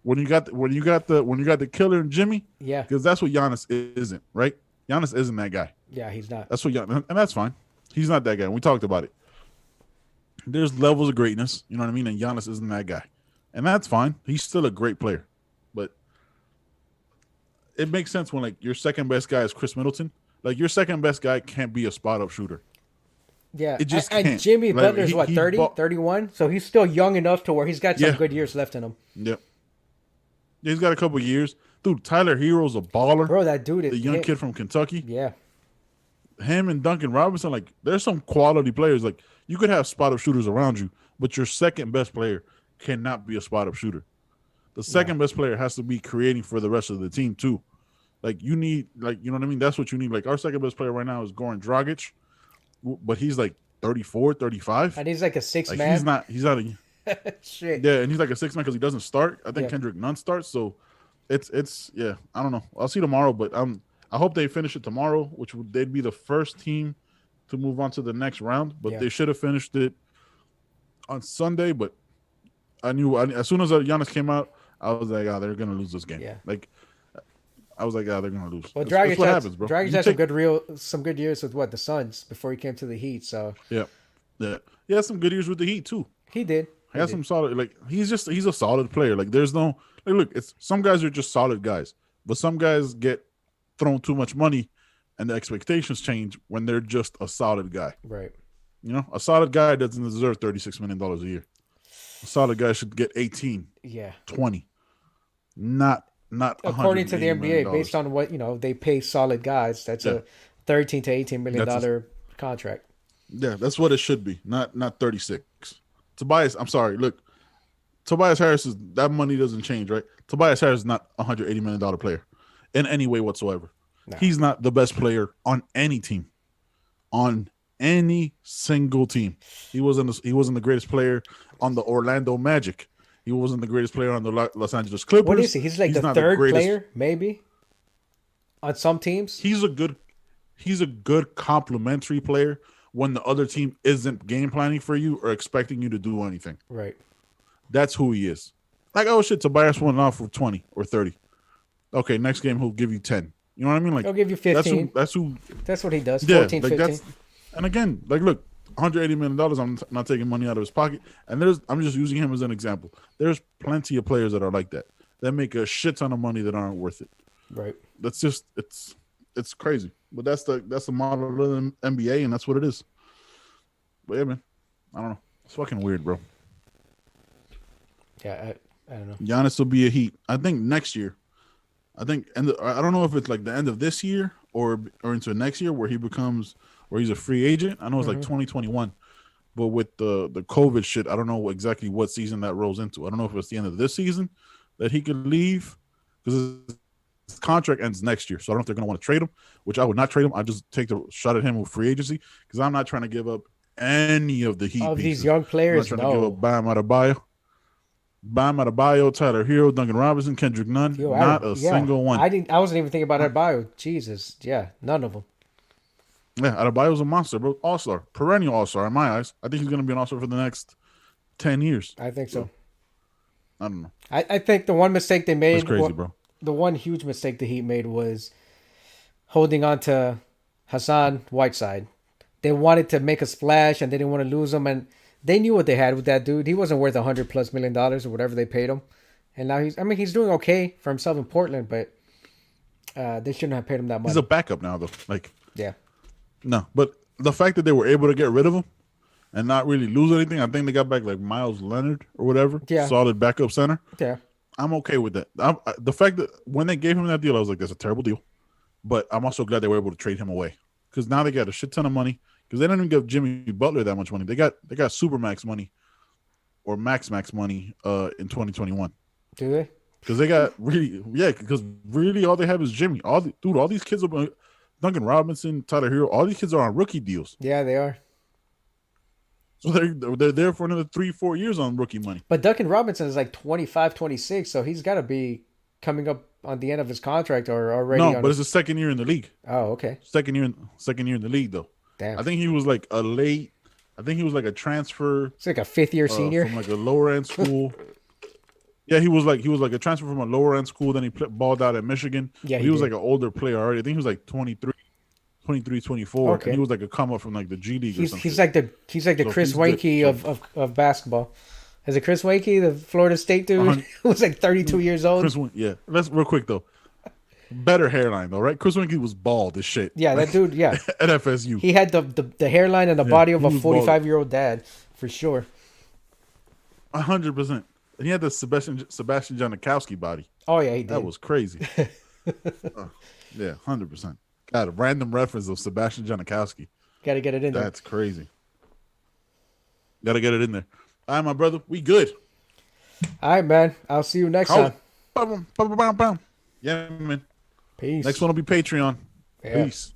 When you got the killer and Jimmy, Yeah. because that's what Giannis isn't, right? Giannis isn't that guy. Yeah, he's not. That's what Giannis, and that's fine. He's not that guy. We talked about it. There's levels of greatness, you know what I mean? And Giannis isn't that guy. And that's fine. He's still a great player. But it makes sense when like your second best guy is Chris Middleton. Like your second best guy can't be a spot up shooter. Yeah. It just and can't. Jimmy Like, Butler's what, he 30, 31? So he's still young enough to where he's got some Yeah. good years left in him. Yep. He's got a couple years. Dude, Tyler Hero's a baller. Bro, that dude is The young kid from Kentucky. Yeah. Him and Duncan Robinson, like there's some quality players. Like you could have spot up shooters around you, but your second best player cannot be a spot up shooter. The second best player has to be creating for the rest of the team too. Like you need, like you know what I mean. That's what you need. Like our second best player right now is Goran Dragic, but he's like 34, 35. And he's like a six Like man. he's not a Shit. yeah, and he's like a 6 man because he doesn't start. I think Yeah. Kendrick Nunn starts, so it's yeah. I don't know. I'll see tomorrow, but I hope they finish it tomorrow, they'd be the first team to move on to the next round. But Yeah. they should have finished it on Sunday. But I knew as soon as Giannis came out, I was like, they're gonna lose this game. Yeah. Like I was like, they're gonna lose. Well, That's Dragic what had, happens, bro. Dragic You had take- some good years with the Suns before he came to the Heat. So Yeah. Yeah, he has some good years with the Heat too. He did. He has some solid. Like he's a solid player. Like there's no like look. It's some guys are just solid guys, but some guys get thrown too much money, and the expectations change when they're just a solid guy. Right. You know, a solid guy doesn't deserve $36 million a year. A solid guy should get 18, Yeah. 20, not According to the $180 million. NBA, based on what they pay solid guys, that's a 13 to 18 million dollar contract. Yeah, that's what it should be. Not 36. Tobias, I'm sorry. Look, Tobias Harris that money doesn't change, right? Tobias Harris is not a $180 million player in any way whatsoever. No. He's not the best player on any team. On any single team. He wasn't the greatest player on the Orlando Magic. He wasn't the greatest player on the Los Angeles Clippers. What is he? He's like the third player, maybe, on some teams. He's a good complementary player when the other team isn't game planning for you or expecting you to do anything. Right. That's who he is. Like, oh shit, Tobias went off for 20 or 30. Okay, next game he'll give you 10. You know what I mean? Like he'll give you 15. That's what he does. Yeah, 14, like 15. And again, like look, $180 million, I'm not taking money out of his pocket. And I'm just using him as an example. There's plenty of players that are like that make a shit ton of money that aren't worth it. Right. That's just it's crazy. But that's the model of the NBA, and that's what it is. But yeah, man, I don't know. It's fucking weird, bro. Yeah, I don't know. Giannis will be a Heat. I think next year. I don't know if it's like the end of this year or into next year where he's a free agent. I know it's like 2021. But with the COVID shit, I don't know exactly what season that rolls into. I don't know if it's the end of this season that he could leave because his contract ends next year. So I don't know if they're going to want to trade him, which I would not trade him. I just take the shot at him with free agency because I'm not trying to give up any of the Heat of pieces. These young players. I'm not trying to give up Bam Adebayo, Tyler Hero, Duncan Robinson, Kendrick Nunn. Not a single one. I wasn't even thinking about Adebayo. Jesus. Yeah, none of them. Yeah, Adebayo's a monster, bro. All-star. Perennial all-star in my eyes. I think he's going to be an all-star for the next 10 years. I think so. I don't know. I think the one mistake they made. That's crazy, bro. The one huge mistake the Heat made was holding on to Hassan Whiteside. They wanted to make a splash and they didn't want to lose him. And they knew what they had with that dude. He wasn't worth $100+ million or whatever they paid him. And now he's doing okay for himself in Portland, but they shouldn't have paid him that much. He's a backup now, though. Yeah. No, but the fact that they were able to get rid of him and not really lose anything, I think they got back like Miles Leonard or whatever. Yeah. Solid backup center. Yeah. I'm okay with that. The fact that when they gave him that deal, I was like, that's a terrible deal. But I'm also glad they were able to trade him away because now they got a shit ton of money because they didn't even give Jimmy Butler that much money. They got Supermax money or Max money in 2021. Do they? Because they got because really all they have is Jimmy. All these kids are Duncan Robinson, Tyler Hero, all these kids are on rookie deals. Yeah, they are. So they're there for another 3-4 years on rookie money. But Duncan Robinson is like 25, 26, so he's got to be coming up on the end of his contract or already. No, but it's his second year in the league. Oh, okay. Second year in the league though. Damn. I think he was like a transfer. It's like a fifth-year senior from like a lower end school. Yeah, he was like a transfer from a lower end school. Then he balled out at Michigan. Yeah, he was like an older player already. I think he was like 23, 24. Okay. And he was like a come up from like the G League. He's like the Chris Weinke of basketball. Is it Chris Weinke, the Florida State dude, who was like 32 years old? Yeah. Let's real quick though. Better hairline though, right? Chris Weinke was bald as shit. Yeah, that dude. Yeah, at FSU, he had the hairline and the body of a 45-year-old dad for sure. 100%. And he had the Sebastian Janikowski body. Oh yeah, he did. That was crazy. Yeah, 100%. Got a random reference of Sebastian Janikowski. Got to get it in there. That's crazy. Got to get it in there. All right, my brother, we good. All right, man. I'll see you next time. Yeah, man. Peace. Next one will be Patreon. Yeah. Peace.